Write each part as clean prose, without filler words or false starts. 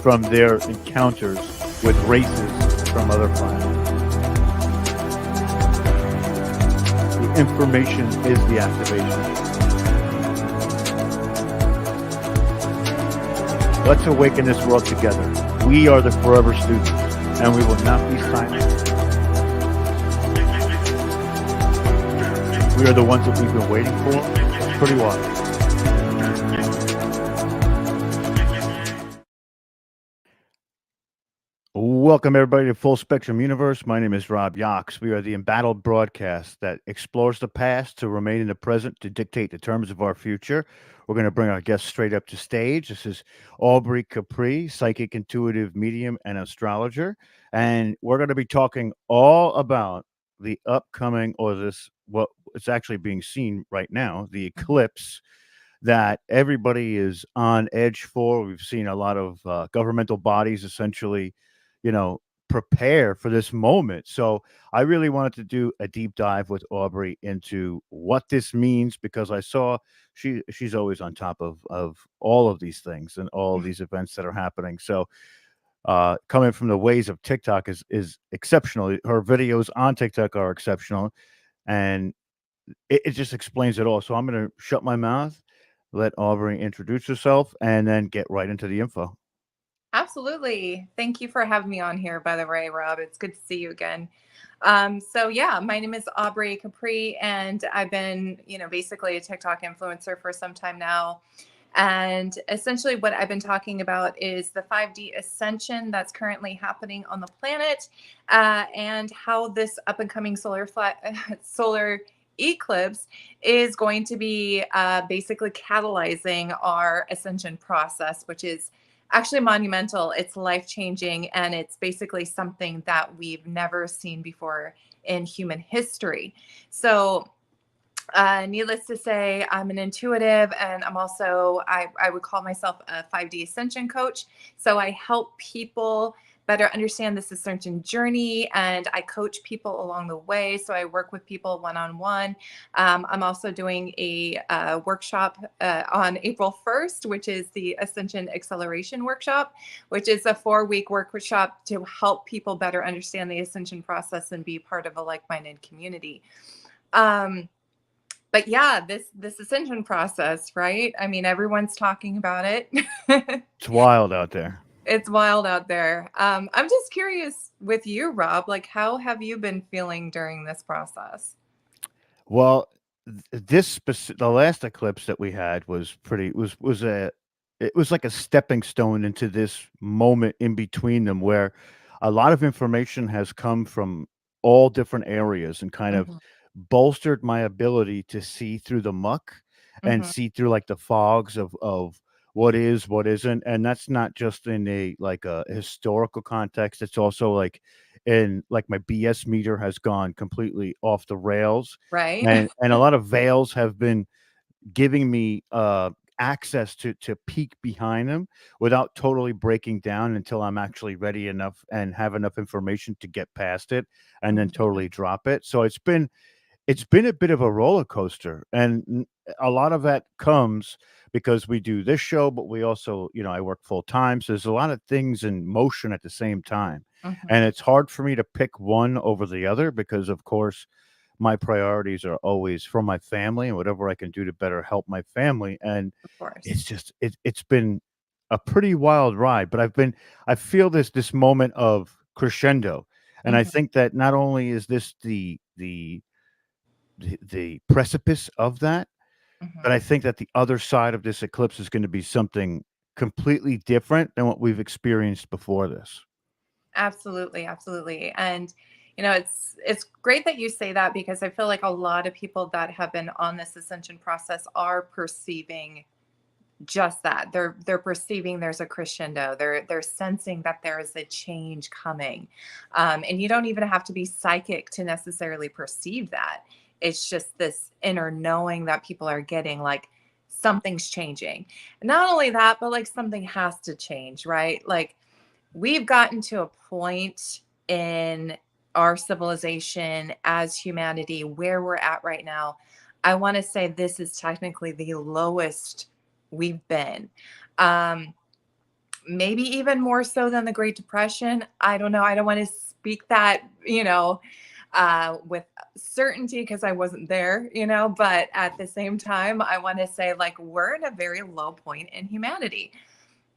from their encounters with races from other planets. The information is the activation. Let's awaken this world together. We are the forever students, and we will not be silent. We are the ones that we've been waiting for. It's pretty wild. Welcome, everybody, to Full Spectrum Universe. My name is Rob Yox. We are the embattled broadcast that explores the past to remain in the present to dictate the terms of our future. We're going to bring our guests straight up to stage. This is Aubrey Kapree, psychic, intuitive, medium, and astrologer. And we're going to be talking all about the upcoming, or this, what it's actually being seen right now, the eclipse that everybody is on edge for. We've seen a lot of governmental bodies essentially, prepare for this moment. So I really wanted to do a deep dive with Aubrey into what this means, because I saw she's always on top of all of these things and all of these events that are happening. So coming from the ways of TikTok is exceptional. Her videos on TikTok are exceptional, and it just explains it all. So I'm going to shut my mouth, let Aubrey introduce herself, and then get right into the info. Absolutely. Thank you for having me on here, by the way, Rob. It's good to see you again. So yeah, my name is Aubrey Kapree, and I've been, basically a TikTok influencer for some time now. And essentially what I've been talking about is the 5D ascension that's currently happening on the planet, and how this up and coming solar eclipse is going to be basically catalyzing our ascension process, which is actually monumental. It's life-changing, and it's basically something that we've never seen before in human history. So needless to say, I'm an intuitive, and I'm also, I would call myself a 5D ascension coach. So I help people better understand this ascension journey, and I coach people along the way. So I work with people one-on-one. I'm also doing a workshop on April 1st, which is the Ascension Acceleration Workshop, which is a 4-week workshop to help people better understand the ascension process and be part of a like-minded community. But yeah, this ascension process, right? I mean, everyone's talking about it. It's wild out there. It's wild out there. I'm just curious with you, Rob, like, how have you been feeling during this process? Well, the last eclipse that we had was pretty was a it was like a stepping stone into this moment in between them, where a lot of information has come from all different areas and kind of Mhm, bolstered my ability to see through the muck and mhm, see through like the fogs of what is, what isn't. And that's not just in a like a historical context. It's also like in like my BS meter has gone completely off the rails, right? and a lot of veils have been giving me access to peek behind them without totally breaking down until I'm actually ready enough and have enough information to get past it and then Mhm, totally drop it. So it's been a bit of a roller coaster, and a lot of that comes because we do this show, but we also, I work full time, so there's a lot of things in motion at the same time, and mhm, it's hard for me to pick one over the other because, of course, my priorities are always for my family and whatever I can do to better help my family. And of course. it's just it's been a pretty wild ride, but I feel this moment of crescendo, and I Mhm, think that not only is this the precipice of that, but mhm. I think that the other side of this eclipse is gonna be something completely different than what we've experienced before this. Absolutely, absolutely. And it's great that you say that, because I feel like a lot of people that have been on this ascension process are perceiving just that. They're perceiving there's a crescendo. They're sensing that there is a change coming. And you don't even have to be psychic to necessarily perceive that. It's just this inner knowing that people are getting, like, something's changing. Not only that, but like something has to change, right? Like, we've gotten to a point in our civilization as humanity where we're at right now. I want to say this is technically the lowest we've been. Um, maybe even more so than the Great Depression. I don't know. I don't want to speak that, with certainty because I wasn't there, but at the same time, I want to say like we're in a very low point in humanity.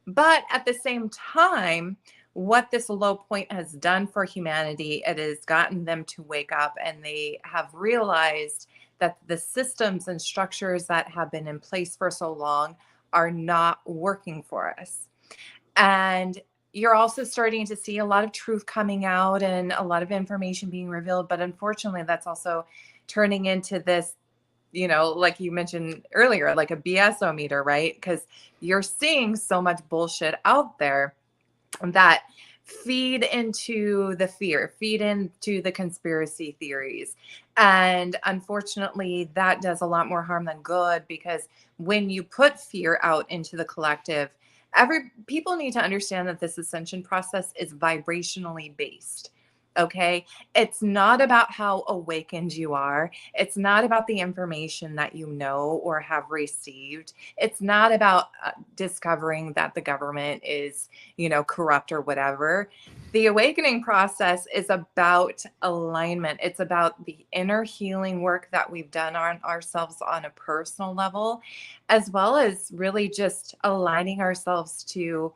But at the same time, what this low point has done for humanity, it has gotten them to wake up and they have realized that the systems and structures that have been in place for so long are not working for us. And you're also starting to see a lot of truth coming out and a lot of information being revealed. But unfortunately, that's also turning into this, like you mentioned earlier, like a BS-o-meter, right? Because you're seeing so much bullshit out there that feed into the fear, feed into the conspiracy theories. And unfortunately, that does a lot more harm than good because when you put fear out into the collective, every people need to understand that this ascension process is vibrationally based. Okay. It's not about how awakened you are. It's not about the information that you know or have received. It's not about discovering that the government is corrupt or whatever. The awakening process is about alignment. It's about the inner healing work that we've done on ourselves on a personal level, as well as really just aligning ourselves to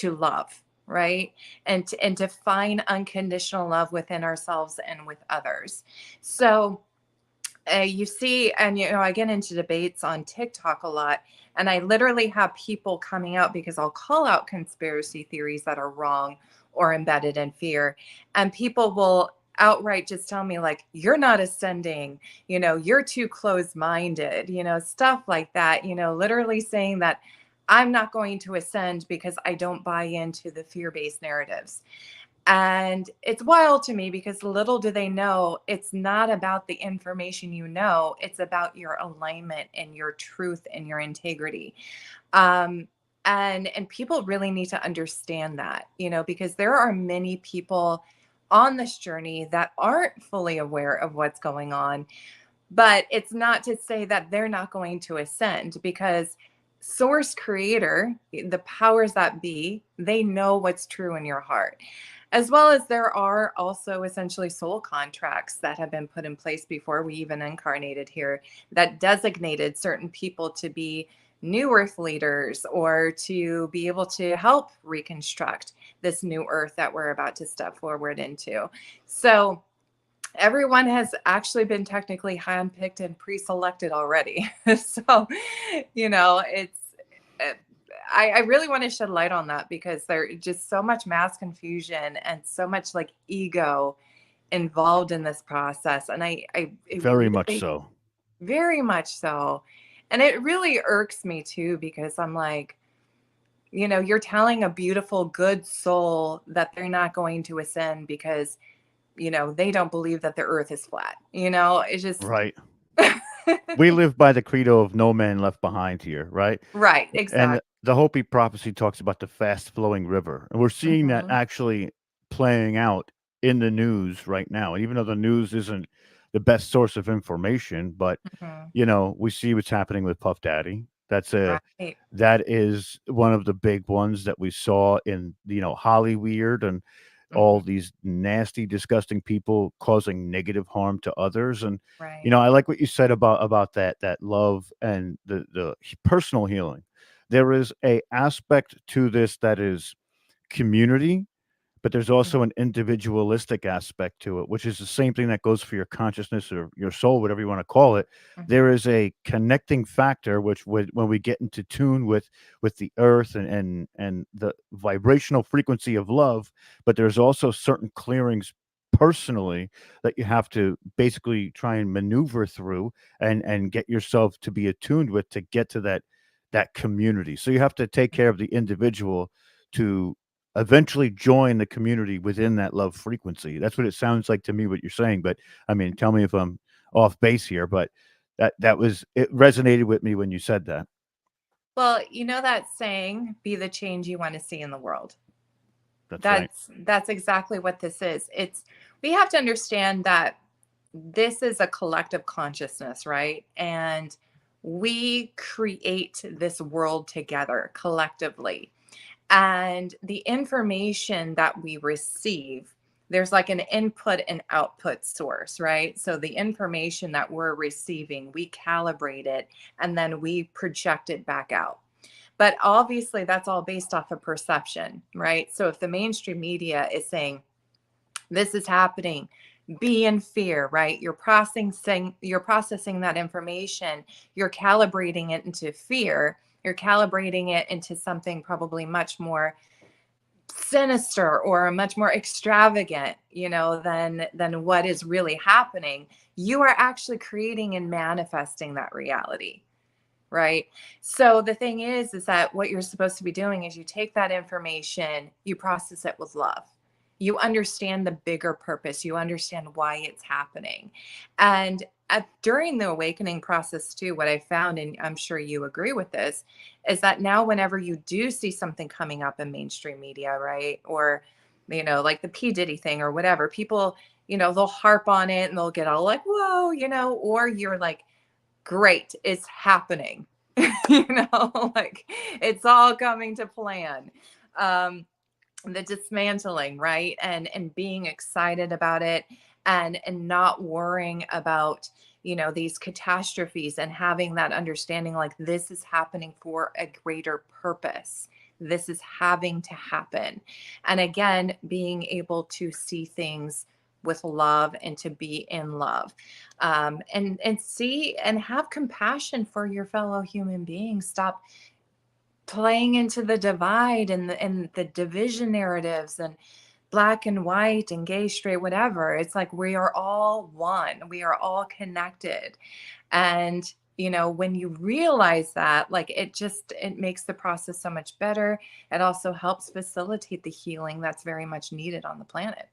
love, right? And to find unconditional love within ourselves and with others. So you see, and I get into debates on TikTok a lot, and I literally have people coming out because I'll call out conspiracy theories that are wrong or embedded in fear, and people will outright just tell me like, you're not ascending, you're too closed-minded, stuff like that, literally saying that I'm not going to ascend because I don't buy into the fear-based narratives. And it's wild to me because little do they know it's not about the information it's about your alignment and your truth and your integrity. Um, and people really need to understand that, because there are many people on this journey that aren't fully aware of what's going on. But it's not to say that they're not going to ascend because source creator, the powers that be, they know what's true in your heart. As well as there are also essentially soul contracts that have been put in place before we even incarnated here that designated certain people to be new earth leaders or to be able to help reconstruct this new earth that we're about to step forward into. So everyone has actually been technically handpicked and pre-selected already. So, it's uh, I really want to shed light on that because there's just so much mass confusion and so much like ego involved in this process. And I it Very much really, so. very much so. And it really irks me too, because I'm like, you're telling a beautiful, good soul that they're not going to ascend because they don't believe that the earth is flat. It's just Right. We live by the credo of no man left behind here, right? right, And exactly. the Hopi prophecy talks about the fast flowing river. And we're seeing that Hmm. actually playing out in the news right now. And even though the news isn't the best source of information, but Hmm. we see what's happening with Puff Daddy. Right. That is one of the big ones that we saw in, Hollyweird and Hmm. all these nasty, disgusting people causing negative harm to others. And, Right. I like what you said about that love and the personal healing. There is a aspect to this that is community, but there's also an individualistic aspect to it, which is the same thing that goes for your consciousness or your soul, whatever you want to call it. Hmm. There is a connecting factor, which when we get into tune with the earth and the vibrational frequency of love, but there's also certain clearings personally that you have to basically try and maneuver through and get yourself to be attuned with to get to that community. So you have to take care of the individual to eventually join the community within that love frequency. That's what it sounds like to me what you're saying, but I mean, tell me if I'm off base here, but it resonated with me when you said that. Well, that saying, be the change you want to see in the world. That's right. That's exactly what this is. We have to understand that this is a collective consciousness, right? And we create this world together collectively. And the information that we receive, there's like an input and output source, right? So the information that we're receiving, we calibrate it and then we project it back out. But obviously, that's all based off of perception, right? So if the mainstream media is saying, this is happening, be in fear, right? You're processing that information, you're calibrating it into fear, you're calibrating it into something probably much more sinister or much more extravagant, than what is really happening. You are actually creating and manifesting that reality, right? So the thing is that what you're supposed to be doing is you take that information, you process it with love. You understand the bigger purpose, you understand why it's happening. And during the awakening process too, what I found, and I'm sure you agree with this, is that now whenever you do see something coming up in mainstream media, right, or like the P Diddy thing or whatever, people, they'll harp on it and they'll get all like, whoa, or you're like, great, it's happening. Like it's all coming to plan. The dismantling, right? And being excited about it, and not worrying about, these catastrophes, and having that understanding like this is happening for a greater purpose. This is having to happen. And again, being able to see things with love and to be in love, and see and have compassion for your fellow human beings. Stop playing into the divide and the division narratives and black and white and gay, straight, whatever. It's like we are all one. We are all connected. And when you realize that, like it makes the process so much better. It also helps facilitate the healing that's very much needed on the planet.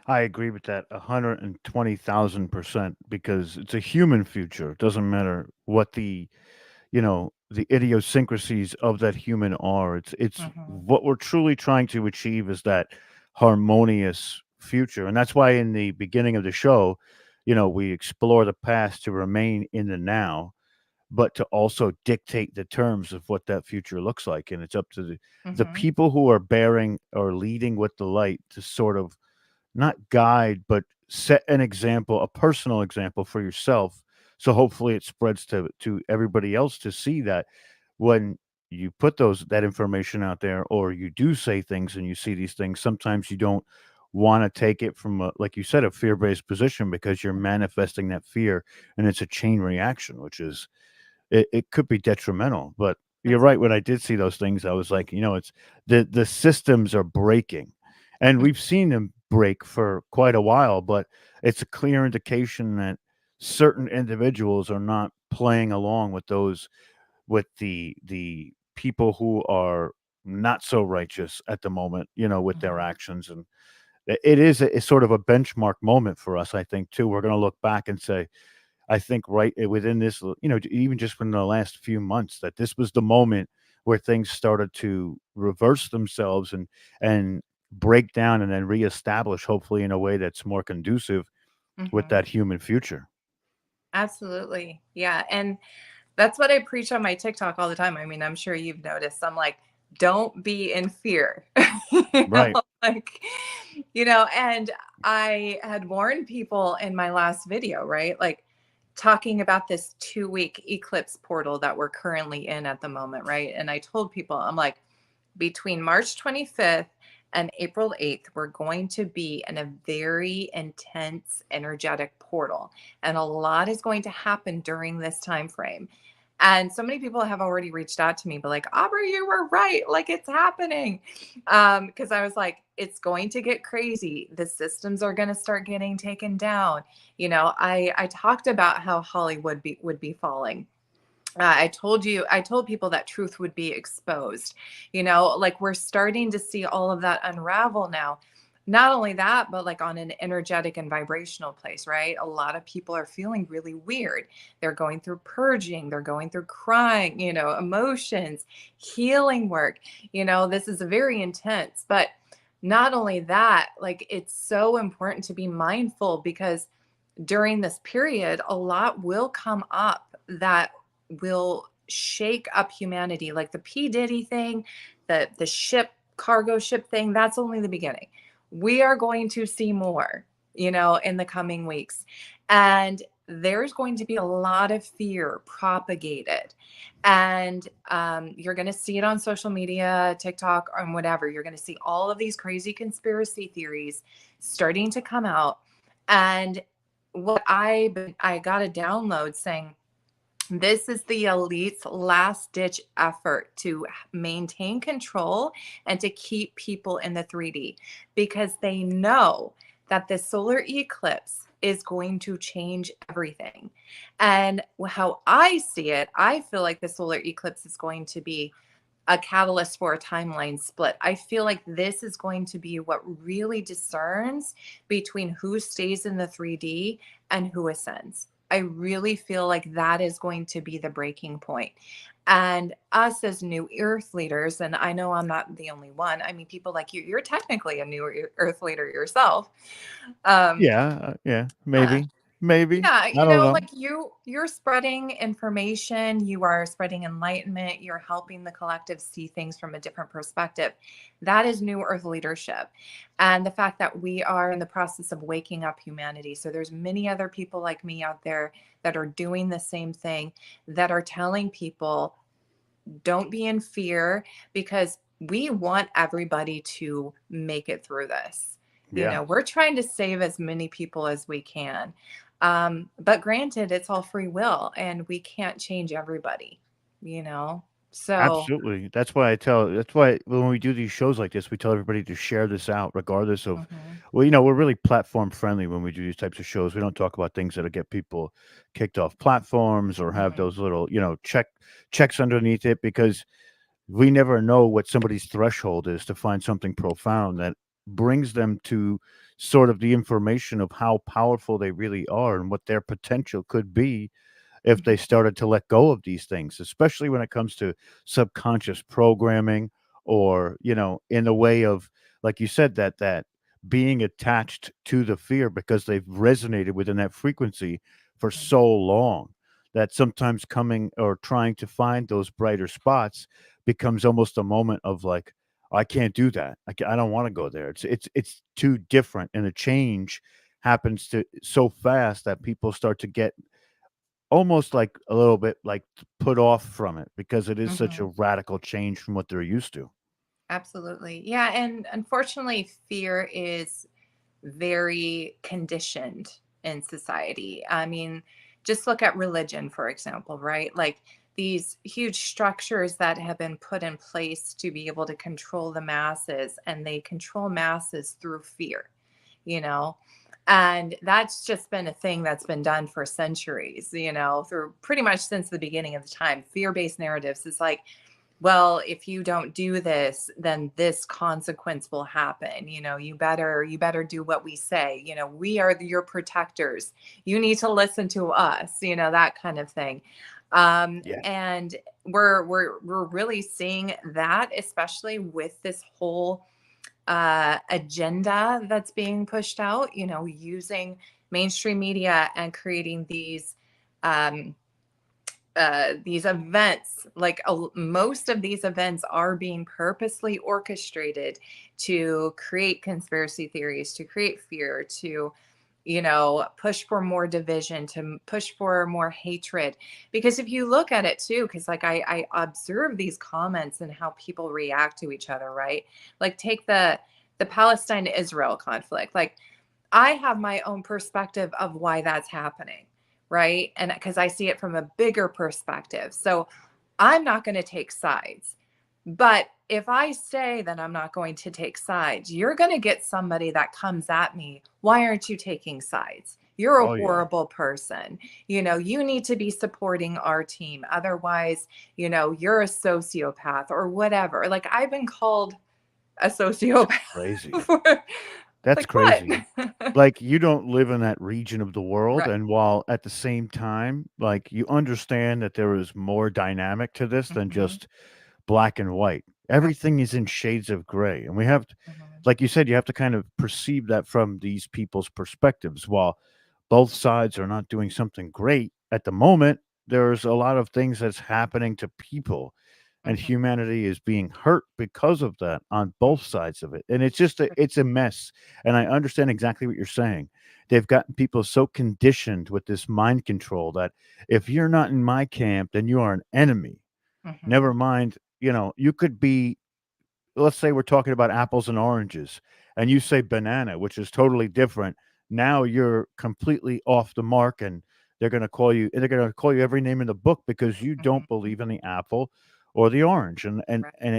I agree with that 120,000% because it's a human future. It doesn't matter what the idiosyncrasies of that human are. It's Hmm. what we're truly trying to achieve is that harmonious future. And that's why in the beginning of the show, we explore the past to remain in the now, but to also dictate the terms of what that future looks like. And it's up to the Hmm. people who are bearing or leading with the light to sort of not guide, but set an example, a personal example for yourself. So hopefully it spreads to everybody else to see that when you put that information out there, or you do say things and you see these things, sometimes you don't want to take it from like you said, a fear-based position, because you're manifesting that fear, and it's a chain reaction, which is it could be detrimental. But you're right. When I did see those things, I was like, it's the systems are breaking, and we've seen them break for quite a while. But it's a clear indication that certain individuals are not playing along with the people who are not so righteous at the moment, with their Hmm. actions. And it is a sort of a benchmark moment for us, I think, too. We're going to look back and say, I think right within this, even just within the last few months, that this was the moment where things started to reverse themselves and break down and then reestablish, hopefully in a way that's more conducive with Hmm. that human future. Absolutely. Yeah. And that's what I preach on my TikTok all the time. I mean, I'm sure you've noticed. I'm like, don't be in fear. Right. Like, and I had warned people in my last video, right? Like talking about this 2-week eclipse portal that we're currently in at the moment, right? And I told people, I'm like, between March 25th and April 8th, we're going to be in a very intense energetic portal. And a lot is going to happen during this time frame. And so many people have already reached out to me, but like, Aubrey, you were right. Like it's happening. Because I was like, it's going to get crazy. The systems are going to start getting taken down. I talked about how Hollywood would be falling. I told people that truth would be exposed. Like we're starting to see all of that unravel now. Not only that, but like on an energetic and vibrational place, right? A lot of people are feeling really weird. They're going through purging, they're going through crying, emotions, healing work. This is very intense. But not only that, like it's so important to be mindful because during this period, a lot will come up that will shake up humanity, like the P. Diddy thing, the ship cargo ship thing, that's only the beginning. We are going to see more, in the coming weeks. And there's going to be a lot of fear propagated. And you're going to see it on social media, TikTok, or whatever. You're going to see all of these crazy conspiracy theories starting to come out. And what I got a download saying, this is the elite's last ditch effort to maintain control and to keep people in the 3D, because they know that the solar eclipse is going to change everything. And how I see it, I feel like the solar eclipse is going to be a catalyst for a timeline split. I feel like this is going to be what really discerns between who stays in the 3D and who ascends. I really feel like that is going to be the breaking point. And us as new earth leaders, and I know I'm not the only one. I mean, people like you, you're technically a new earth leader yourself. Um, Yeah, yeah, yeah, maybe. yeah, I don't know. like you're spreading information, you are spreading enlightenment, you're helping the collective see things from a different perspective. That is new earth leadership. And the fact that we are in the process of waking up humanity. So there's many other people like me out there that are doing the same thing, that are telling people, don't be in fear, because we want everybody to make it through this. Yeah, We're trying to save as many people as we can. But granted, it's all free will and we can't change everybody, you know? So, absolutely. That's why when we do these shows like this, we tell everybody to share this out regardless of, mhm, well, we're really platform friendly when we do these types of shows. We don't talk about things that'll get people kicked off platforms or have mhm, those little, checks underneath it, because we never know what somebody's threshold is to find something profound that brings them to sort of the information of how powerful they really are and what their potential could be if they mhm, started to let go of these things, especially when it comes to subconscious programming, or, in the way of, like you said, that being attached to the fear because they've resonated within that frequency for mhm, so long, that sometimes coming or trying to find those brighter spots becomes almost a moment of like, I can't do that. I don't want to go there. It's too different, and a change happens to so fast that people start to get almost like a little bit like put off from it because it is such a mhm. radical change from what they're used to. Absolutely. Yeah. And unfortunately, fear is very conditioned in society. I mean, just look at religion, for example, right? Like these huge structures that have been put in place to be able to control the masses, and they control masses through fear, you know? And that's just been a thing that's been done for centuries, through pretty much since the beginning of the time. Fear based narratives is like, well, if you don't do this, then this consequence will happen. You better do what we say. We are your protectors. You need to listen to us, that kind of thing. Yeah. And we're really seeing that, especially with this whole agenda that's being pushed out, using mainstream media and creating um, these events. Like most of these events are being purposely orchestrated to create conspiracy theories, to create fear, to push for more division, to push for more hatred. Because if you look at it too, because like I observe these comments and how people react to each other, right? Like take the Palestine Israel conflict. Like I have my own perspective of why that's happening, right? And because I see it from a bigger perspective. So I'm not going to take sides. But if I say that I'm not going to take sides, you're going to get somebody that comes at me. Why aren't you taking sides? You're a Oh yeah. horrible person. You need to be supporting our team. Otherwise, you're a sociopath or whatever. Like I've been called a sociopath Crazy. for, That's like what? crazy. Like, you don't live in that region of the world, Right. and while at the same time, like, you understand that there is more dynamic to this than Mhm. just black and white. Everything is Absolutely. in shades of gray, and we have Mhm. like you said, you have to kind of perceive that from these people's perspectives. While both sides are not doing something great at the moment, there's a lot of things that's happening to people and Mhm. humanity is being hurt because of that on Mhm. both sides of it. And it's just it's a mess. And I understand exactly what you're saying. They've gotten people so conditioned with this mind control that if you're not in my camp, then you are an enemy. Mhm. Never mind, you could be, let's say we're talking about apples and oranges, and you say banana, which is totally different. Now you're completely off the mark, and they're going to call you every name in the book because you don't Mhm. believe in the apple or the orange. And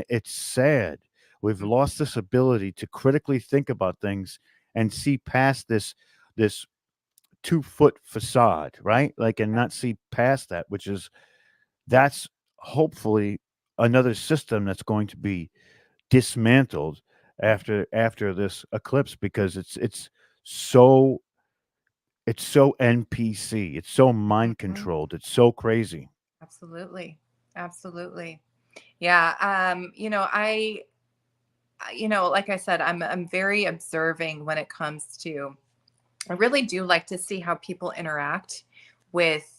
it's sad. We've Right. lost this ability to critically think about things and see past this 2-foot facade, right? Like, and not see past that, which is that's hopefully another system that's going to be dismantled after this eclipse, because so it's so NPC, it's so mind Mhm. controlled, it's so crazy. Absolutely. Absolutely. Yeah. Like I said, I'm very observing when it comes to. I really do like to see how people interact with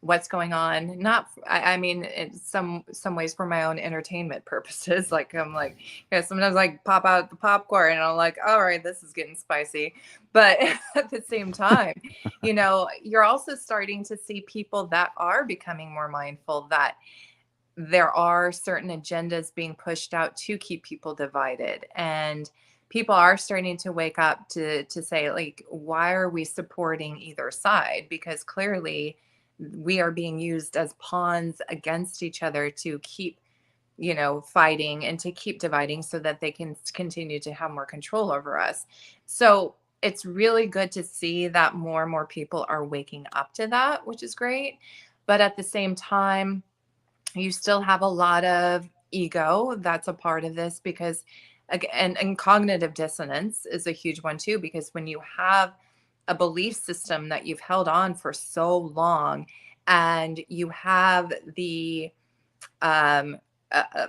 what's going on. Not, I mean, in some ways for my own entertainment purposes. Like I'm like, sometimes like pop out the popcorn and I'm like, all right, this is getting spicy. But at the same time, you're also starting to see people that are becoming more mindful that there are certain agendas being pushed out to keep people divided, and people are starting to wake up to say, like, why are we supporting either side? Because clearly we are being used as pawns against each other to keep fighting and to keep dividing so that they can continue to have more control over us. So it's really good to see that more and more people are waking up to that, which is great. But at the same time, you still have a lot of ego that's a part of this, because again, and cognitive dissonance is a huge one too, because when you have a belief system that you've held on for so long, and you have the um,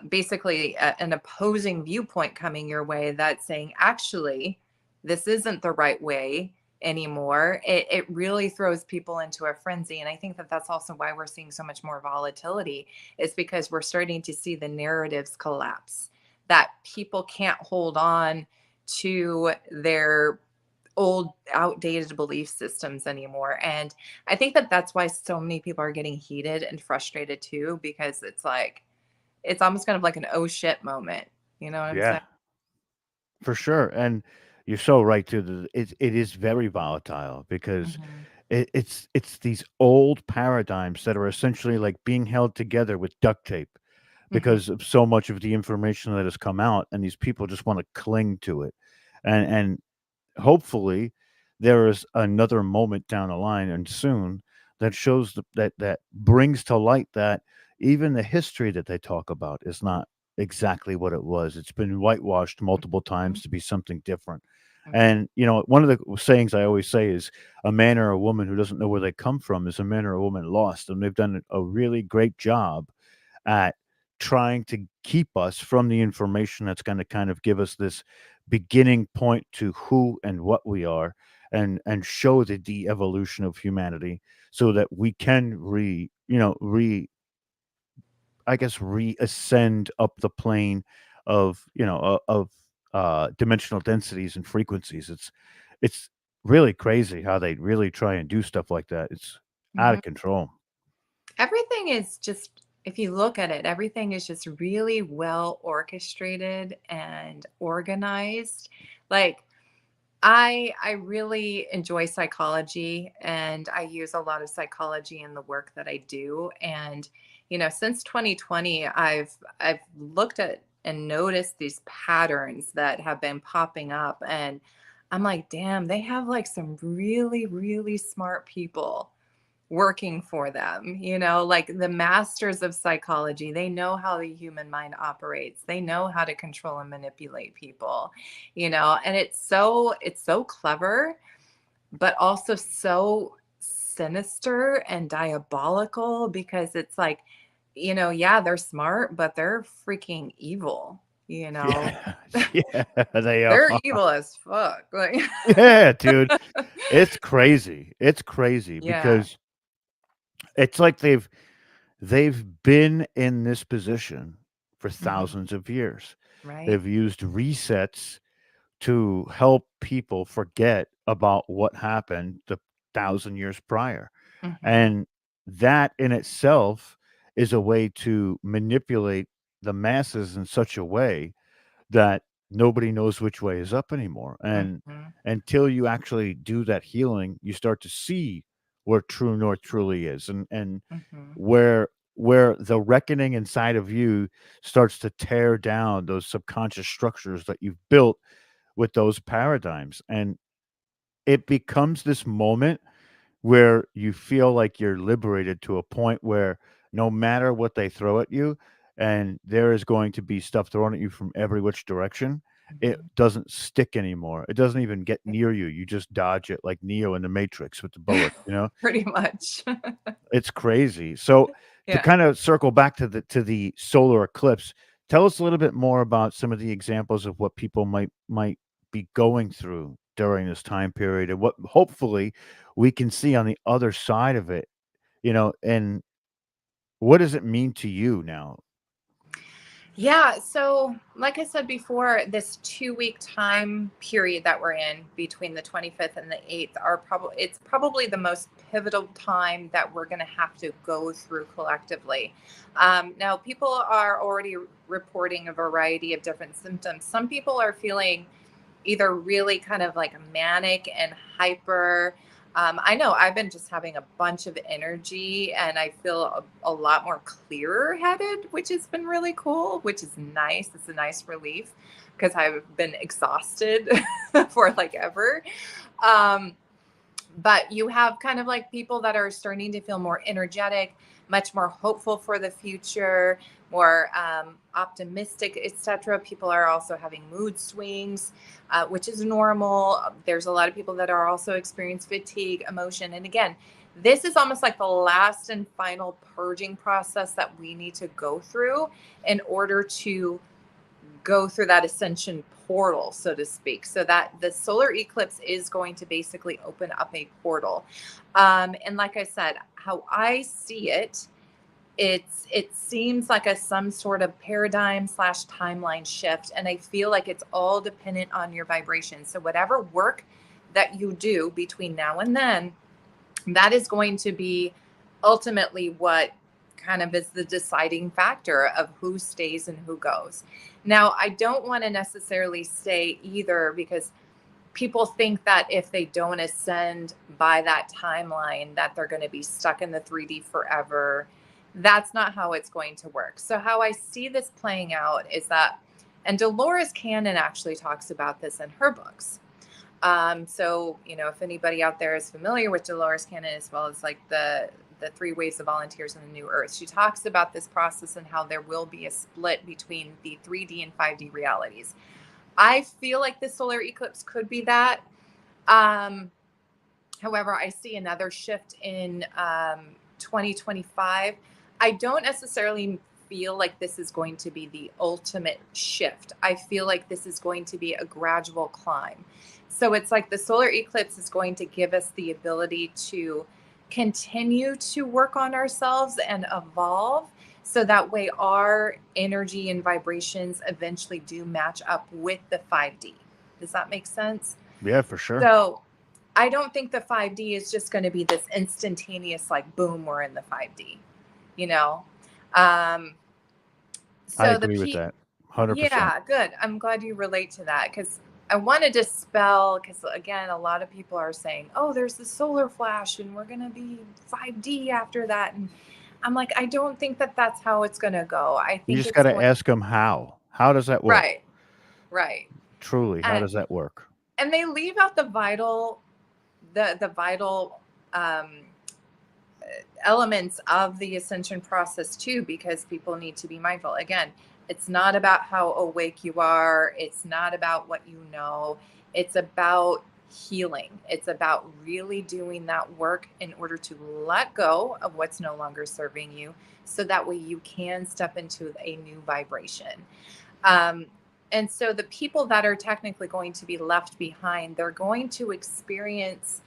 basically an opposing viewpoint coming your way that's saying, actually, this isn't the right way anymore, it really throws people into a frenzy. And I think that that's also why we're seeing so much more volatility, is because we're starting to see the narratives collapse, that people can't hold on to their old outdated belief systems anymore. And I think that that's why so many people are getting heated and frustrated too, because it's like it's almost kind of like an oh shit moment. You know what I'm Yeah, saying? for sure. And you're so right too. It is very volatile because Mhm. it's these old paradigms that are essentially like being held together with duct tape Mhm. because of so much of the information that has come out, and these people just want to cling to it. And hopefully there is another moment down the line, and soon, that shows that brings to light that even the history that they talk about is not exactly what it was. It's been whitewashed multiple Mhm. times to be something different. Mhm. And one of the sayings I always say is, a man or a woman who doesn't know where they come from is a man or a woman lost. And they've done a really great job at trying to keep us from the information that's going to kind of give us this beginning point to who and what we are, and show the de-evolution of humanity, so that we can I guess reascend up the plane of dimensional densities and frequencies. It's really crazy how they really try and do stuff like that. It's out Mhm. of control. Everything is just, if you look at it, everything is just really well orchestrated and organized. Like I really enjoy psychology, and I use a lot of psychology in the work that I do. And since 2020, I've looked at and noticed these patterns that have been popping up, and I'm like, damn, they have like some really, really smart people working for them, like the masters of psychology. They know how the human mind operates. They know how to control and manipulate people, and it's so clever, but also so sinister and diabolical, because it's like, yeah, they're smart, but they're freaking evil, Yeah, yeah, they are. they're evil as fuck. Like, Yeah, dude. It's crazy. It's crazy yeah. because it's like they've been in this position for Mhm. thousands of years. Right. They've used resets to help people forget about what happened the 1,000 years prior. Mhm. And that in itself is a way to manipulate the masses in such a way that nobody knows which way is up anymore. And Mhm. until you actually do that healing, you start to see where true north truly is, and Mhm. where the reckoning inside of you starts to tear down those subconscious structures that you've built with those paradigms. And it becomes this moment where you feel like you're liberated to a point where no matter what they throw at you, and there is going to be stuff thrown at you from every which direction, it Mhm. doesn't stick anymore. It doesn't even get near you. You just dodge it like Neo in the Matrix with the bullet, you know? Pretty much. It's crazy. So to Yeah. kind of circle back to the solar eclipse, tell us a little bit more about some of the examples of what people might be going through during this time period and what hopefully we can see on the other side of it, and what does it mean to you now? Yeah. So, like I said before, this 2 week time period that we're in between the 25th and the 8th it's probably the most pivotal time that we're going to have to go through collectively. Now, people are already reporting a variety of different symptoms. Some people are feeling either really kind of like manic and hyper. I know I've been just having a bunch of energy and I feel a lot more clearer headed, which has been really cool, which is nice. It's a nice relief because I've been exhausted for like ever. Um, but you have kind of like people that are starting to feel more energetic, much more hopeful for the future, more optimistic, etc. People are also having mood swings, which is normal. There's a lot of people that are also experiencing fatigue, emotion, and again, this is almost like the last and final purging process that we need to go through in order to go through that ascension portal, so to speak. So that the solar eclipse is going to basically open up a portal. And like I said, how I see it, it seems like a some sort of paradigm slash timeline shift. And I feel like it's all dependent on your vibration. So whatever work that you do between now and then, that is going to be ultimately what kind of is the deciding factor of who stays and who goes. Now, I don't want to necessarily say either because people think that if they don't ascend by that timeline that they're going to be stuck in the 3D forever. That's not how it's going to work. So how I see this playing out is that, and Dolores Cannon actually talks about this in her books. So, if anybody out there is familiar with Dolores Cannon, as well as like the three waves of volunteers in the new earth, she talks about this process and how there will be a split between the 3D and 5D realities. I feel like the solar eclipse could be that. Um, However, I see another shift in 2025. I don't necessarily feel like this is going to be the ultimate shift. I feel like this is going to be a gradual climb. So it's like the solar eclipse is going to give us the ability to continue to work on ourselves and evolve. So that way, our energy and vibrations eventually do match up with the 5D. Does that make sense? Yeah, for sure. So I don't think the 5D is just going to be this instantaneous, like, boom, we're in the 5D, you know? Um, I so agree with that. 100%. yeah, good. I'm glad you relate to that because I want to dispel, because again, a lot of people are saying, oh, there's the solar flash and we're going to be 5D after that. And I'm like, I don't think that that's how it's going to go. I You think just it's gotta going, ask them how. How does that work? right, right. Truly, how And, does that work? and they leave out the vital, um, elements of the ascension process too, because people need to be mindful. Again, it's not about how awake you are, it's not about what you know, it's about healing. It's about really doing that work in order to let go of what's no longer serving you so that way you can step into a new vibration. Um, and so the people that are technically going to be left behind, they're going to experience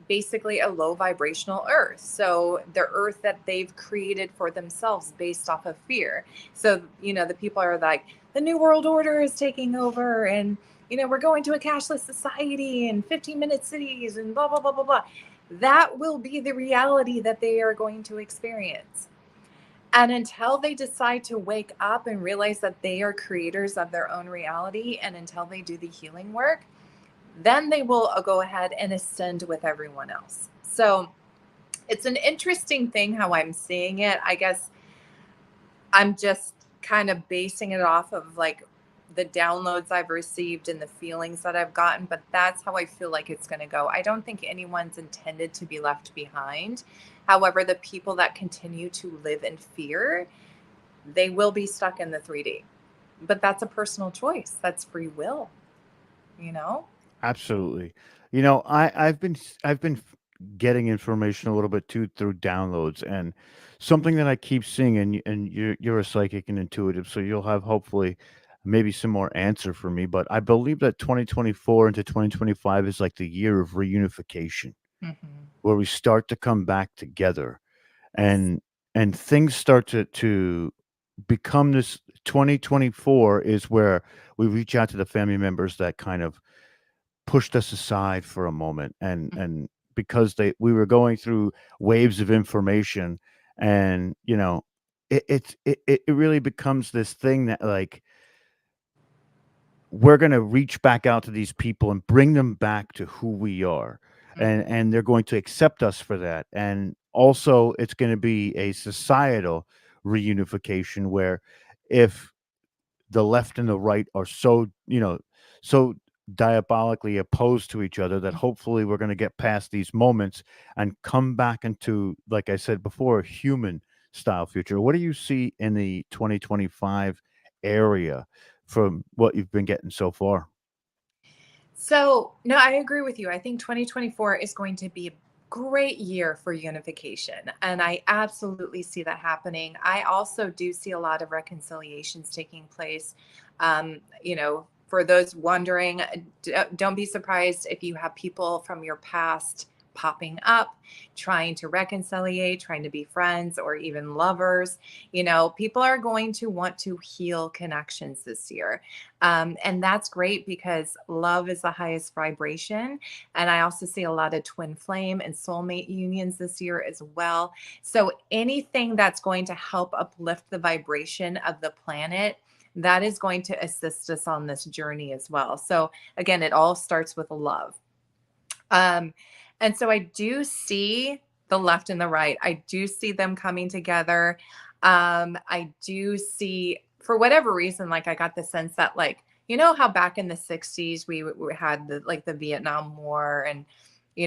basically a low vibrational earth. So the earth that they've created for themselves based off of fear. So, the people are like, the New World Order is taking over, and, we're going to a cashless society and 15-minute cities and blah, blah, blah, blah, blah. That will be the reality that they are going to experience. And until they decide to wake up and realize that they are creators of their own reality, and until they do the healing work, then they will go ahead and ascend with everyone else. So it's an interesting thing how I'm seeing it. I guess I'm just kind of basing it off of like the downloads I've received and the feelings that I've gotten, but that's how I feel like it's going to go. I don't think anyone's intended to be left behind. However, the people that continue to live in fear, they will be stuck in the 3D. But that's a personal choice. That's free will, you know? Absolutely. I've been getting information a little bit too through downloads, and something that I keep seeing, and you're a psychic and intuitive, so you'll have hopefully maybe some more answer for me. But I believe that 2024 into 2025 is like the year of reunification, Mm-hmm. where we start to come back together, Yes. and things start to become this. 2024 is where we reach out to the family members that kind of pushed us aside for a moment, and because we were going through waves of information, and it really becomes this thing that, like, we're going to reach back out to these people and bring them back to who we are, and Mm-hmm. they're going to accept us for that. And also it's going to be a societal reunification, where if the left and the right are so diabolically opposed to each other, that hopefully we're going to get past these moments and come back into, like I said before, a human style future. What do you see in the 2025 area from what you've been getting so far? So, no, I agree with you. I think 2024 is going to be a great year for unification. And I absolutely see that happening. I also do see a lot of reconciliations taking place. For those wondering, don't be surprised if you have people from your past popping up, trying to reconciliate, trying to be friends or even lovers. People are going to want to heal connections this year. And that's great because love is the highest vibration. And I also see a lot of twin flame and soulmate unions this year as well. So anything that's going to help uplift the vibration of the planet, that is going to assist us on this journey as well. So again, it all starts with love. Um, and so I do see the left and the right. I do see them coming together. I do see, for whatever reason, like I got the sense that, like, how back in the 60s we had the Vietnam War and,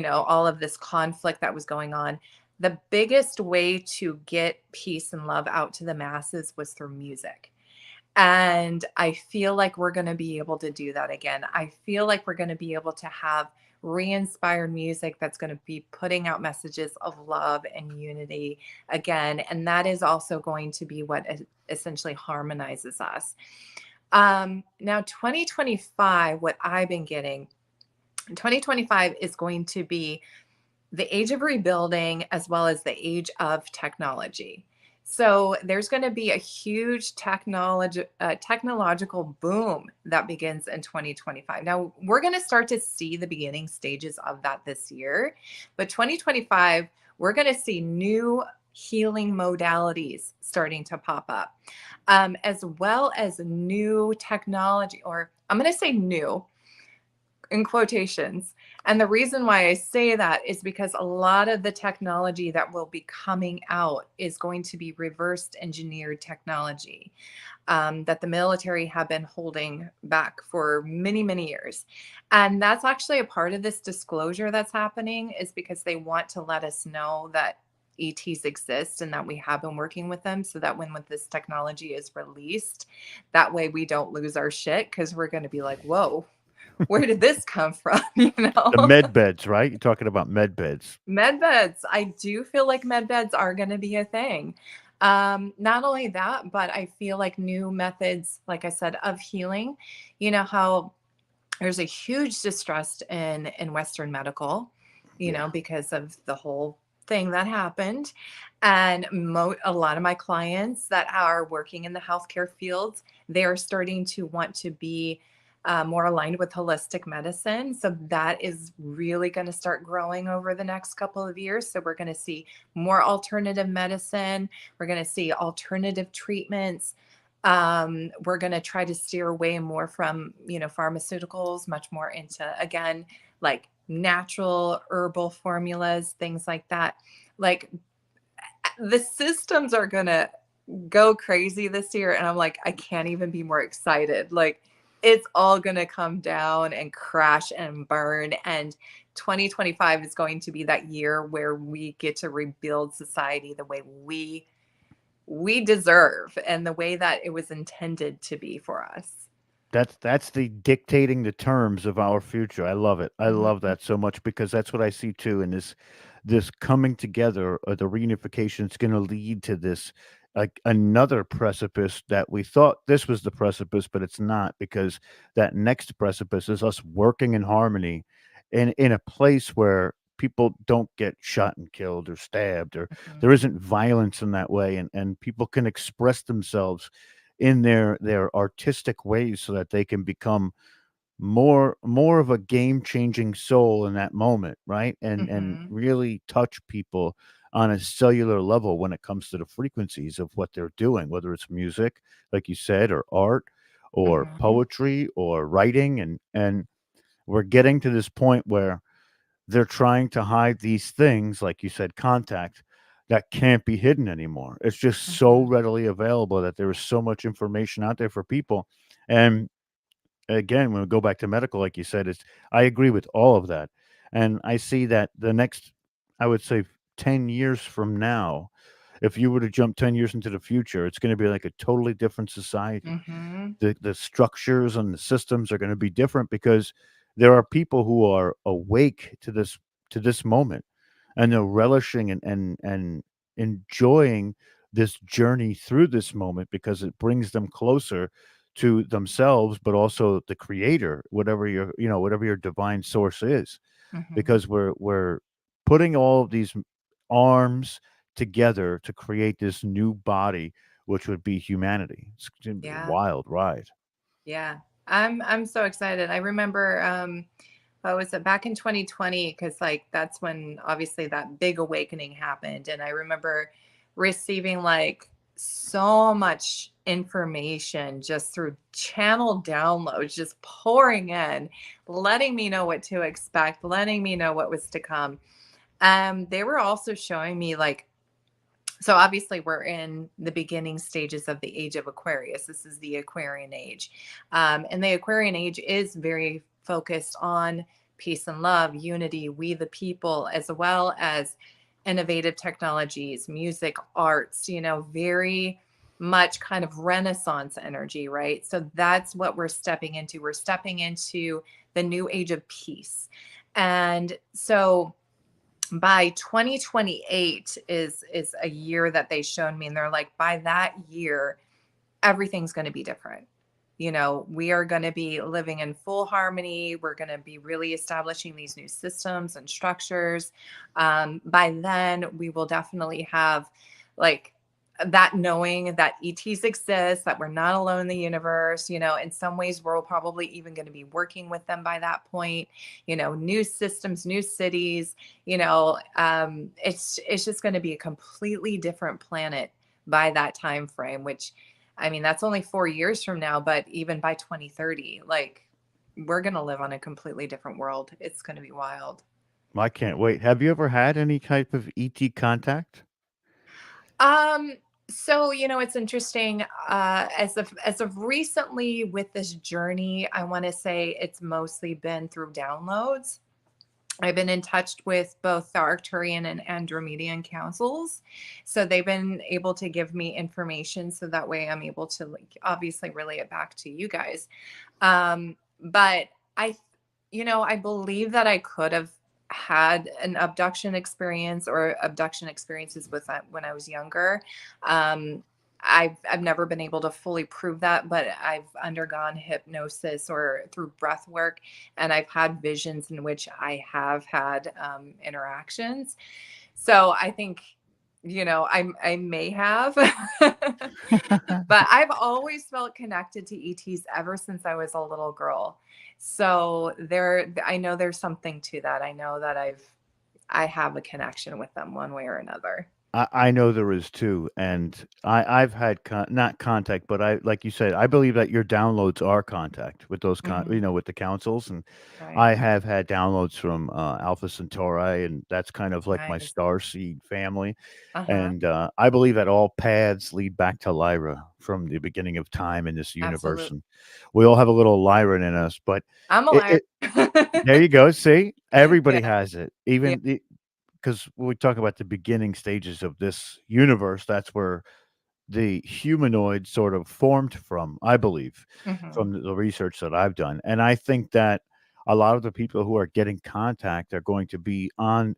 all of this conflict that was going on. The biggest way to get peace and love out to the masses was through music. And I feel like we're going to be able to do that again. I feel like we're going to be able to have re-inspired music that's going to be putting out messages of love and unity again. And that is also going to be what essentially harmonizes us. Now, 2025, what I've been getting, 2025 is going to be the age of rebuilding as well as the age of technology. So there's going to be a huge technological boom that begins in 2025. Now we're going to start to see the beginning stages of that this year, but 2025, we're going to see new healing modalities starting to pop up, as well as new technology, or I'm going to say new in quotations. And the reason why I say that is because a lot of the technology that will be coming out is going to be reversed engineered technology, that the military have been holding back for many, many years. And that's actually a part of this disclosure that's happening, is because they want to let us know that ETs exist and that we have been working with them, so that when this technology is released, that way we don't lose our shit, because we're going to be like, whoa, where did this come from? The med beds, right? You're talking about med beds. Med beds. I do feel like med beds are going to be a thing. Not only that, but I feel like new methods, like I said, of healing. How there's a huge distrust in Western medical. Yeah. because of the whole thing that happened. And a lot of my clients that are working in the healthcare fields, they are starting to want to be more aligned with holistic medicine. So that is really going to start growing over the next couple of years. So we're going to see more alternative medicine. We're going to see alternative treatments. We're going to try to steer away more from, pharmaceuticals, much more into, again, like natural herbal formulas, things like that. Like the systems are going to go crazy this year. And I'm like, I can't even be more excited. Like, it's all going to come down and crash and burn. And 2025 is going to be that year where we get to rebuild society the way we deserve and the way that it was intended to be for us. That's the dictating the terms of our future. I love it. I love Mhm, that so much because that's what I see too. And this coming together, the reunification is going to lead to this like another precipice that we thought this was the precipice, but it's not because that next precipice is us working in harmony in a place where people don't get shot and killed or stabbed or there mhm, isn't violence in that way and people can express themselves in their artistic ways so that they can become more of a game-changing soul in that moment, right? And mhm, really touch people on a cellular level when it comes to the frequencies of what they're doing, whether it's music, like you said, or art, or mhm, poetry, or writing, and we're getting to this point where they're trying to hide these things, like you said, contact, that can't be hidden anymore. It's just so mhm, readily available that there is so much information out there for people. And again, when we go back to medical, like you said, it's I agree with all of that. And I see that the next, I would say 10 years from now, if you were to jump 10 years into the future, it's going to be like a totally different society. mhm, The structures and the systems are going to be different because there are people who are awake to this moment and they're relishing and enjoying this journey through this moment because it brings them closer to themselves but also the creator, whatever your whatever your divine source is, mhm. because we're putting all of these arms together to create this new body, which would be humanity. It's gonna be a Yeah. wild ride. Yeah. I'm so excited. I remember what was it back in 2020 cuz like that's when obviously that big awakening happened and I remember receiving like so much information just through channel downloads just pouring in, letting me know what to expect, letting me know what was to come. They were also showing me like so obviously we're in the beginning stages of the age of Aquarius. This is the Aquarian age. And the Aquarian age is very focused on peace and love, unity, we the people, as well as innovative technologies, music, arts, very much kind of Renaissance energy, right? So that's what we're stepping into. We're stepping into the new age of peace. And so by 2028 is a year that they showed me and they're like by that year everything's going to be different. We are going to be living in full harmony. We're going to be really establishing these new systems and structures. By then we will definitely have like that knowing that ETs exist, that we're not alone in the universe. In some ways we're probably even going to be working with them by that point. New systems, new cities. It's just going to be a completely different planet by that time frame, which I mean, that's only 4 years from now, but even by 2030, like we're going to live on a completely different world. It's going to be wild. I can't wait. Have you ever had any type of ET contact? Um, so it's interesting. As of recently with this journey, I want to say it's mostly been through downloads. I've been in touch with both the Arcturian and Andromedan councils. So they've been able to give me information so that way I'm able to like obviously relay it back to you guys. But I believe that I could have had an abduction experience or abduction experiences with that when I was younger. Um, I've never been able to fully prove that, but I've undergone hypnosis or through breath work, and I've had visions in which I have had interactions. So I think, I may have, but I've always felt connected to ETs ever since I was a little girl. So I know there's something to that. I know that I have a connection with them one way or another. I know there is too, and I've had not contact, but I like you said, I believe that your downloads are contact with those Hmm. with the councils, and Right. I have had downloads from Alpha Centauri, and that's kind of like my Nice. star seed family, Uh-huh. and I believe that all paths lead back to Lyra from the beginning of time in this universe, Absolutely. and we all have a little Lyra in us, but I'm a liar. it there you go. See, everybody Yeah. has it, Yeah. even because when we talk about the beginning stages of this universe, that's where the humanoid sort of formed from, I believe, Hmm. from the research that I've done. And I think that a lot of the people who are getting contact are going to be on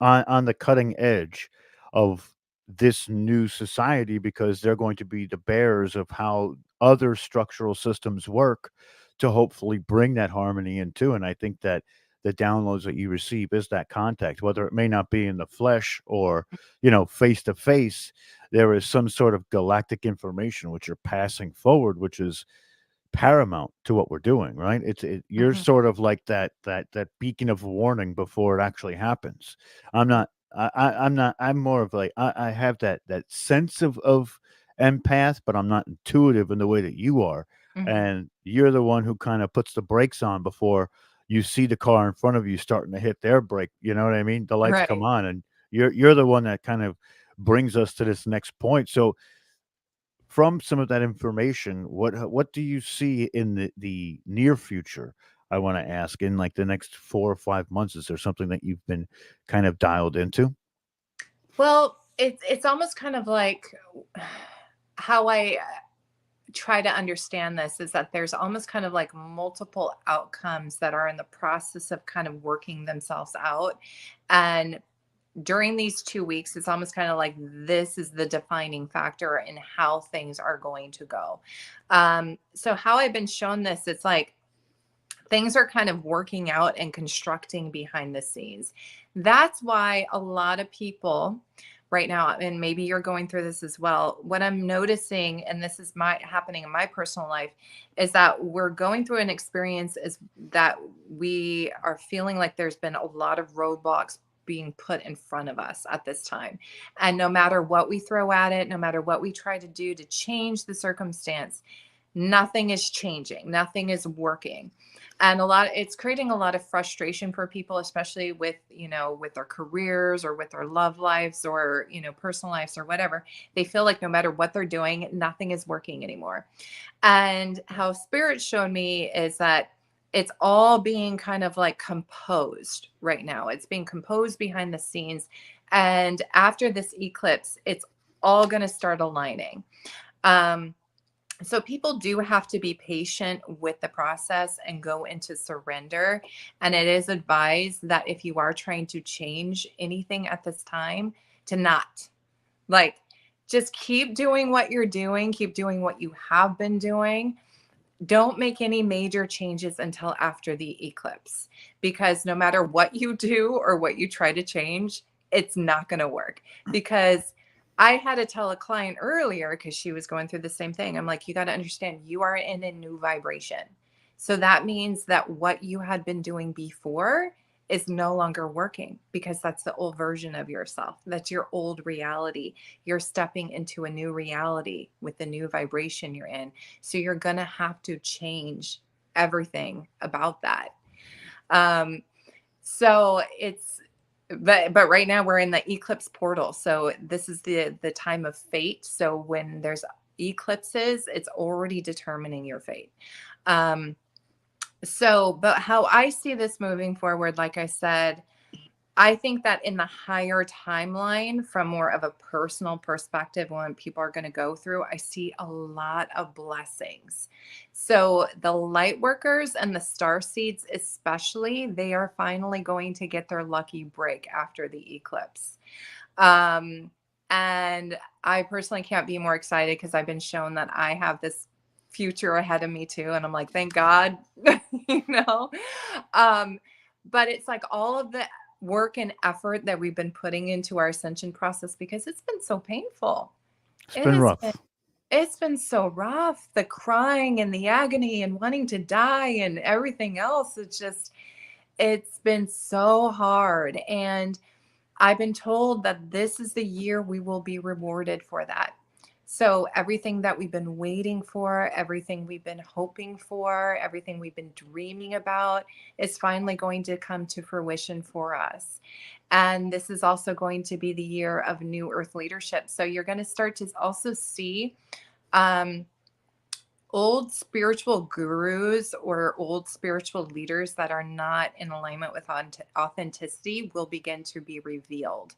the cutting edge of this new society because they're going to be the bearers of how other structural systems work to hopefully bring that harmony into. And I think that the downloads that you receive is that contact, whether it may not be in the flesh or, face to face, there is some sort of galactic information which you're passing forward, which is paramount to what we're doing, right? You're Hmm. sort of like that beacon of warning before it actually happens. I'm not I'm not I'm more of like I have that sense of empath, but I'm not intuitive in the way that you are. Hmm. And you're the one who kind of puts the brakes on before you see the car in front of you starting to hit their brake. You know what I mean? The lights come Right. on and you're the one that kind of brings us to this next point. So from some of that information, what do you see in the near future? I want to ask in like the next 4 or 5 months. Is there something that you've been kind of dialed into? Well, it's almost kind of like how I try to understand this is that there's almost kind of like multiple outcomes that are in the process of kind of working themselves out. And during these 2 weeks, it's almost kind of like this is the defining factor in how things are going to go. So, how I've been shown this, it's like things are kind of working out and constructing behind the scenes. That's why a lot of people right now, and maybe you're going through this as well, what I'm noticing, and this is my happening in my personal life, is that we're going through an experience is that we are feeling like there's been a lot of roadblocks being put in front of us at this time. And no matter what we throw at it, no matter what we try to do to change the circumstance, nothing is changing, nothing is working. And it's creating a lot of frustration for people, especially with, with their careers or with their love lives or, personal lives or whatever. They feel like no matter what they're doing, nothing is working anymore. And how spirit showed me is that it's all being kind of like composed right now. It's being composed behind the scenes. And after this eclipse, it's all going to start aligning. Um, so people do have to be patient with the process and go into surrender. And it is advised that if you are trying to change anything at this time, to not like just keep doing what you're doing, keep doing what you have been doing. Don't make any major changes until after the eclipse, because no matter what you do or what you try to change, it's not going to work. Because I had to tell a client earlier because she was going through the same thing. I'm like, you got to understand you are in a new vibration. So that means that what you had been doing before is no longer working because that's the old version of yourself. That's your old reality. You're stepping into a new reality with the new vibration you're in. So you're going to have to change everything about that. Um, so it's but right now we're in the eclipse portal. So this is the time of fate. So when there's eclipses, it's already determining your fate. Um, but how I see this moving forward, like I said, I think that in the higher timeline, from more of a personal perspective, when people are going to go through, I see a lot of blessings. So the light workers and the star seeds, especially, they are finally going to get their lucky break after the eclipse. Um, And I personally can't be more excited because I've been shown that I have this future ahead of me too. And I'm like, thank God, you know? Um, but it's like all of the work and effort that we've been putting into our ascension process because it's been so painful. It's It been has been rough. it's been so rough. The crying and the agony and wanting to die and everything else. It's been so hard. And I've been told that this is the year we will be rewarded for that. So, everything that we've been waiting for, everything we've been hoping for, everything we've been dreaming about is finally going to come to fruition for us. And this is also going to be the year of new earth leadership. So, you're going to start to also see um, old spiritual gurus or old spiritual leaders that are not in alignment with authenticity will begin to be revealed.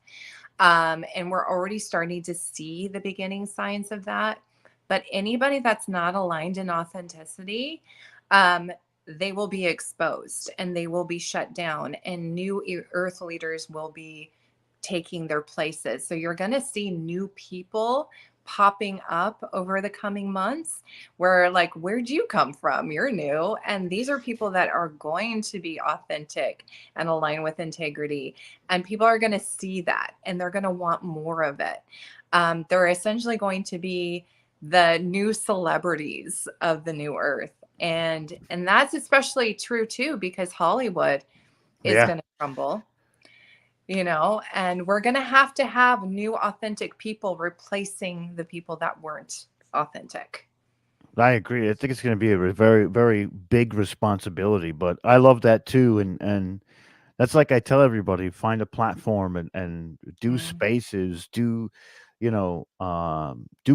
And we're already starting to see the beginning signs of that. But anybody that's not aligned in authenticity, um, they will be exposed and they will be shut down, and new earth leaders will be taking their places. So you're going to see new people popping up over the coming months where, like, where'd you come from? You're new. And these are people that are going to be authentic and align with integrity, and people are going to see that and they're going to want more of it. They're essentially going to be the new celebrities of the new earth. And that's especially true too because Hollywood is Yeah, going to crumble, and we're going to have new authentic people replacing the people that weren't authentic. I agree. I think it's going to be a very, very big responsibility, but I love that too. And that's like I tell everybody, find a platform and do Mm-hmm. spaces, do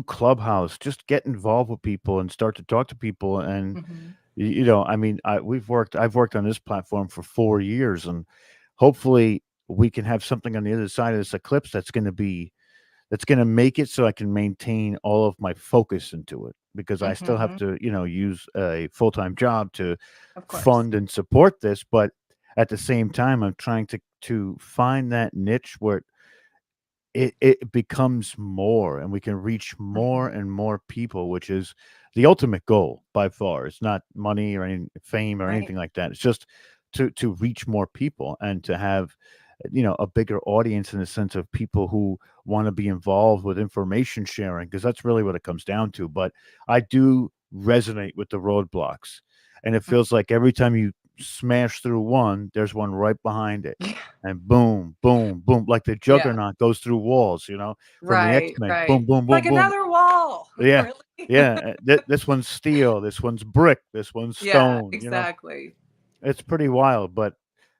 Clubhouse, just get involved with people and start to talk to people. And Mm-hmm. I mean, I've worked on this platform for 4 years, and hopefully we can have something on the other side of this eclipse that's going to make it so I can maintain all of my focus into it because I still have Mm-hmm. to, use a full-time job to Of course. fund and support this, but at the same time I'm trying to find that niche where it becomes more and we can reach more Mm-hmm. and more people, which is the ultimate goal by far. It's not money or any fame or Right. anything like that. It's just to reach more people and to have a bigger audience in the sense of people who want to be involved with information sharing because that's really what it comes down to. But I do resonate with the roadblocks, and it feels like every time you smash through one, there's one right behind it, Yeah. and boom, boom, boom, like the Yeah. juggernaut goes through walls, from the Right. X-Men. Right. Boom, boom, Like boom, boom. another wall. Yeah. Really? Yeah. This one's steel, this one's brick, this one's Yeah, stone. exactly. It's pretty wild, but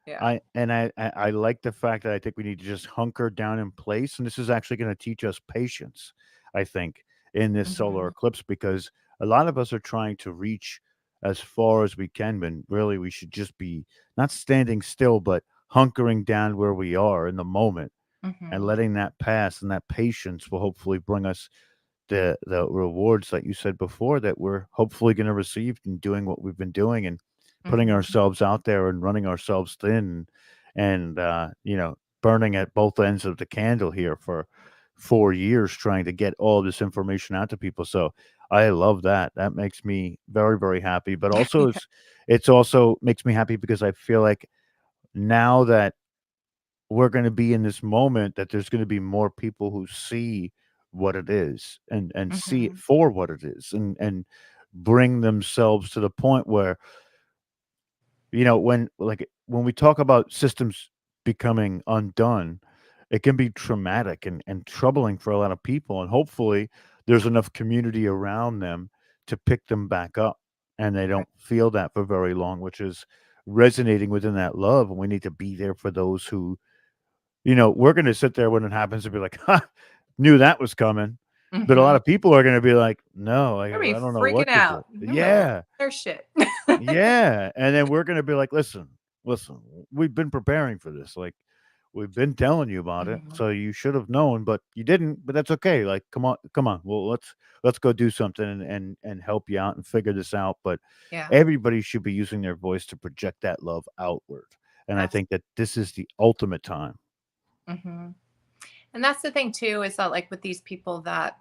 Yeah. I like the fact that I think we need to just hunker down in place, and this is actually going to teach us patience, I think, in this solar Mm-hmm. eclipse because a lot of us are trying to reach as far as we can, but really we should just be not standing still, but hunkering down where we are in the moment and Mm-hmm. letting that pass, and that patience will hopefully bring us the rewards that you said before that we're hopefully going to receive in doing what we've been doing and putting Mm-hmm. ourselves out there and running ourselves thin and burning at both ends of the candle here for 4 years trying to get all this information out to people. So I love that makes me very, very happy, but also Yeah. it's also makes me happy because I feel like now that we're going to be in this moment that there's going to be more people who see what it is and see it Mm-hmm. for what it is and bring themselves to the point where when we talk about systems becoming undone, it can be traumatic and troubling for a lot of people, and hopefully there's enough community around them to pick them back up and they Right. don't feel that for very long, which is resonating within that love. And we need to be there for those who we're gonna sit there when it happens and be like, "Ha, knew that was coming." But a lot Mm-hmm. of people are gonna be like, "No, They're I be don't know freaking what to do." out. No, no, Yeah, their shit. yeah, and then we're gonna be like, listen, we've been preparing for this, like, we've been telling you about it, Mhm. so you should have known, but you didn't, but that's okay, like, come on, well, let's go do something and help you out and figure this out." But Yeah, everybody should be using their voice to project that love outward, and I think absolutely. that this is the ultimate time. Hmm. And that's the thing too, is that like with these people that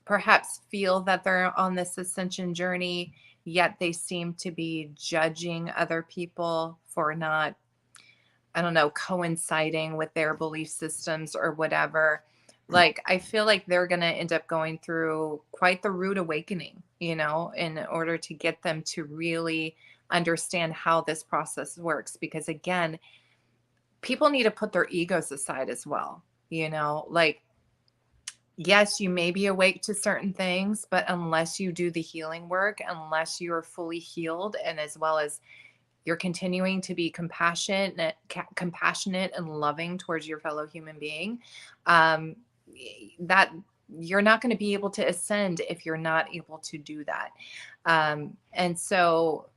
perhaps feel that they're on this ascension journey, yet they seem to be judging other people for not, I don't know, coinciding with their belief systems or whatever. Like, I feel like they're going to end up going through quite the rude awakening, in order to get them to really understand how this process works. Because again, people need to put their egos aside as well. Like, yes, you may be awake to certain things, but unless you do the healing work, unless you are fully healed, and as well as you're continuing to be compassionate and loving towards your fellow human being, um, that you're not going to be able to ascend if you're not able to do that. And so,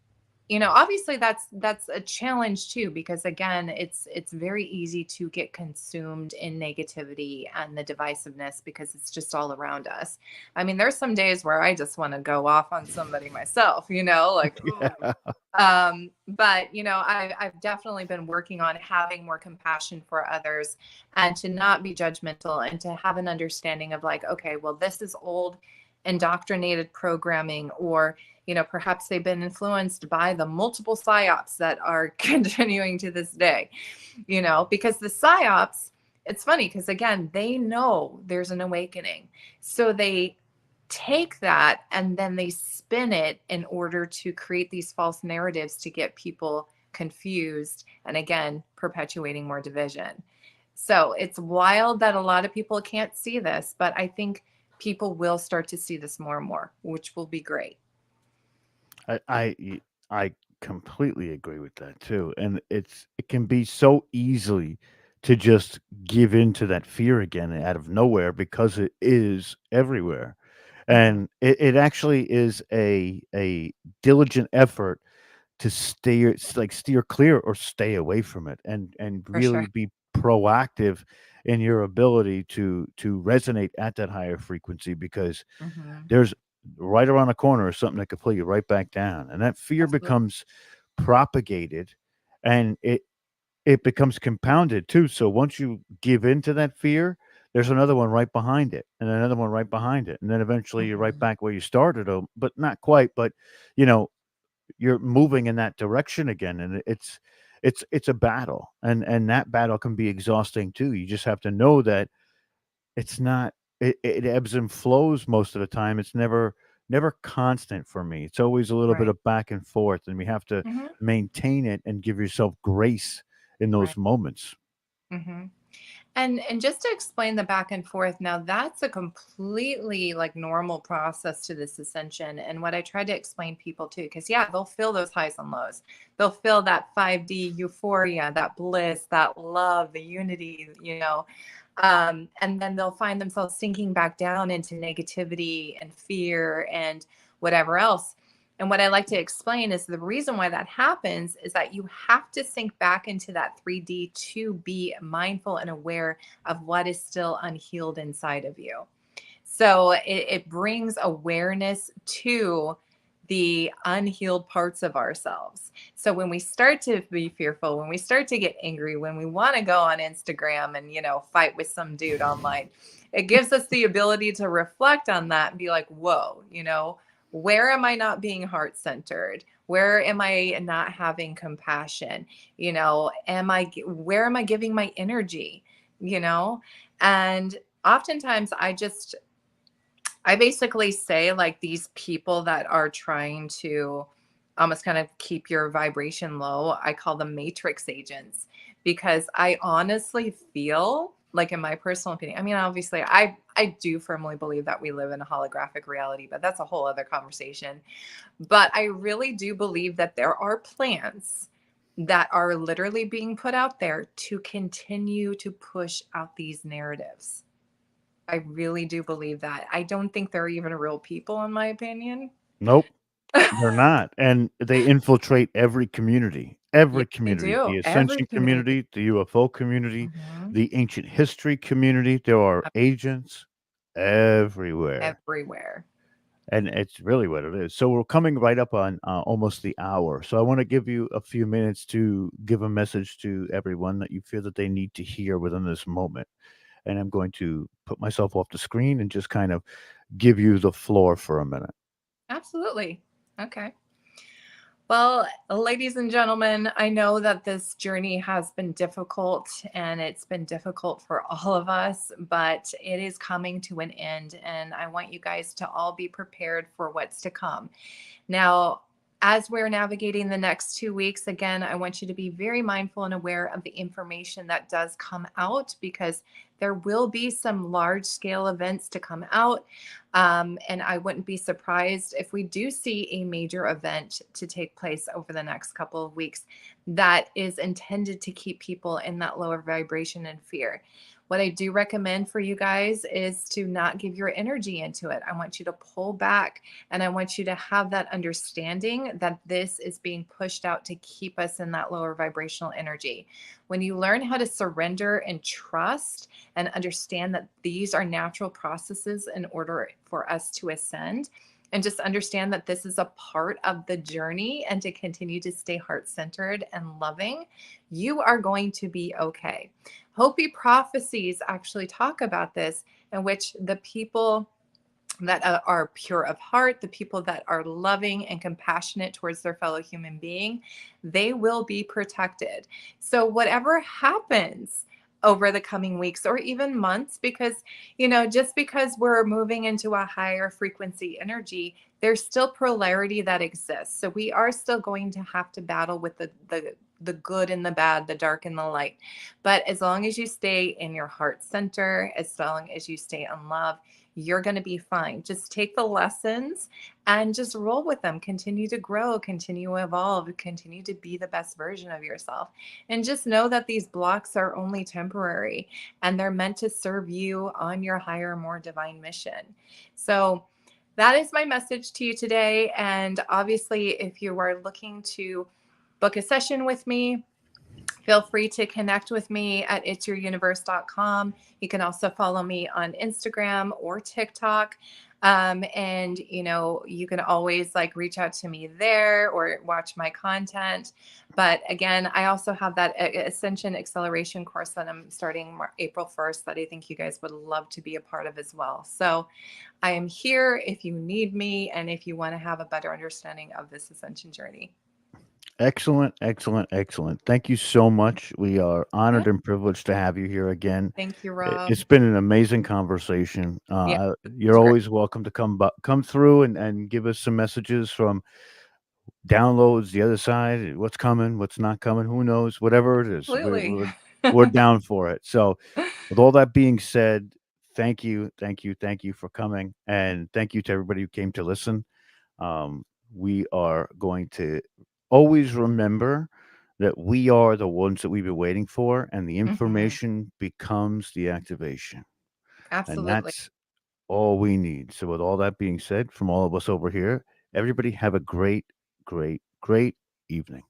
obviously that's a challenge too, because again, it's very easy to get consumed in negativity and the divisiveness because it's just all around us. I mean, there's some days where I just want to go off on somebody myself, like, Yeah. but I've definitely been working on having more compassion for others and to not be judgmental and to have an understanding of like, okay, well, this is old indoctrinated programming, or perhaps they've been influenced by the multiple psyops that are continuing to this day, because the psyops, it's funny because again, they know there's an awakening. So they take that and then they spin it in order to create these false narratives to get people confused and again, perpetuating more division. So it's wild that a lot of people can't see this, but I think people will start to see this more and more, which will be great. I completely agree with that too, and it can be so easily to just give in to that fear again out of nowhere because it is everywhere, Mhm. and it actually is a diligent effort to steer clear or stay away from it, and For sure. really be proactive in your ability to resonate at that higher frequency because Mhm. there's right around the corner is something that could pull you right back down, and that fear Absolutely. becomes propagated, and it becomes compounded too. So once you give into that fear, there's another one right behind it, and another one right behind it, and then eventually you're right Mhm. back where you started, but not quite. But you know, you're moving in that direction again, and it's a battle, and that battle can be exhausting too. You just have to know that it's not it ebbs and flows most of the time. It's never constant for me. It's always a little bit Right. of back and forth, and we have to Mhm. maintain it and give yourself grace in Right. those moments. Mhm. And just to explain the back and forth, now that's a completely like normal process to this ascension. And what I try to explain people too, because yeah, they'll feel those highs and lows. They'll feel that 5D euphoria, that bliss, that love, the unity, and then they'll find themselves sinking back down into negativity and fear and whatever else. And what I like to explain is the reason why that happens is that you have to sink back into that 3D to be mindful and aware of what is still unhealed inside of you. So it brings awareness to the unhealed parts of ourselves. So when we start to be fearful, when we start to get angry, when we want to go on Instagram and, fight with some dude online, it gives us the ability to reflect on that and be like, whoa, where am I not being heart centered? Where am I not having compassion? Where am I giving my energy? You know, and oftentimes I basically say like these people that are trying to almost kind of keep your vibration low, I call them matrix agents because I honestly feel like in my personal opinion, I mean obviously I do firmly believe that we live in a holographic reality, but that's a whole other conversation. But I really do believe that there are plans that are literally being put out there to continue to push out these narratives. I really do believe that. I don't think they're even real people, in my opinion. Nope, they're not, and they infiltrate Yes, every they community, do. the Every Ascension community. community, the UFO community, Mhm. the ancient history community. There are agents everywhere. Everywhere. And it's really what it is. So we're coming right up on almost the hour. So I want to give you a few minutes to give a message to everyone that you feel that they need to hear within this moment. and I'm going to put myself off the screen and just kind of give you the floor for a minute. Absolutely. Okay. Well, ladies and gentlemen, I know that this journey has been difficult and it's been difficult for all of us, but it is coming to an end. And I want you guys to all be prepared for what's to come. Now, as we're navigating the next 2 weeks, again, I want you to be very mindful and aware of the information that does come out because there will be some large scale events to come out. And I wouldn't be surprised if we do see a major event to take place over the next couple of weeks that is intended to keep people in that lower vibration and fear. What I do recommend for you guys is to not give your energy into it. I want you to pull back and I want you to have that understanding that this is being pushed out to keep us in that lower vibrational energy. When you learn how to surrender and trust and understand that these are natural processes in order for us to ascend, and just understand that this is a part of the journey and to continue to stay heart centered and loving, you are going to be okay. Hopi prophecies actually talk about this, in which the people that are pure of heart, the people that are loving and compassionate towards their fellow human being, they will be protected. So, whatever happens over the coming weeks or even months, because, just because we're moving into a higher frequency energy, there's still polarity that exists. So, we are still going to have to battle with the good and the bad, the dark and the light. But as long as you stay in your heart center, as long as you stay in love, you're going to be fine. Just take the lessons and just roll with them. Continue to grow, continue to evolve, continue to be the best version of yourself. And just know that these blocks are only temporary and they're meant to serve you on your higher, more divine mission. So, that is my message to you today. And obviously, if you are looking to book a session with me, feel free to connect with me at itsyouruniverse.com. You can also follow me on Instagram or TikTok. And you can always reach out to me there or watch my content. But again, I also have that Ascension Acceleration course that I'm starting April 1st that I think you guys would love to be a part of as well. So I am here if you need me and if you want to have a better understanding of this Ascension journey. Excellent, excellent, excellent. Thank you so much. We are Yeah. honored and privileged to have you here again. Thank you, Rob. It's been an amazing conversation. Yeah, You're it's great. always welcome to come through and give us some messages from downloads, the other side, what's coming, what's not coming, who knows, whatever it is. Absolutely. We're down for it. So, with all that being said, thank you, thank you, thank you for coming, and thank you to everybody who came to listen. We are going to always remember that we are the ones that we've been waiting for, and the Mhm. information becomes the activation. And Absolutely. that's all we need. So, with all that being said, from all of us over here, everybody have a great, great, great evening.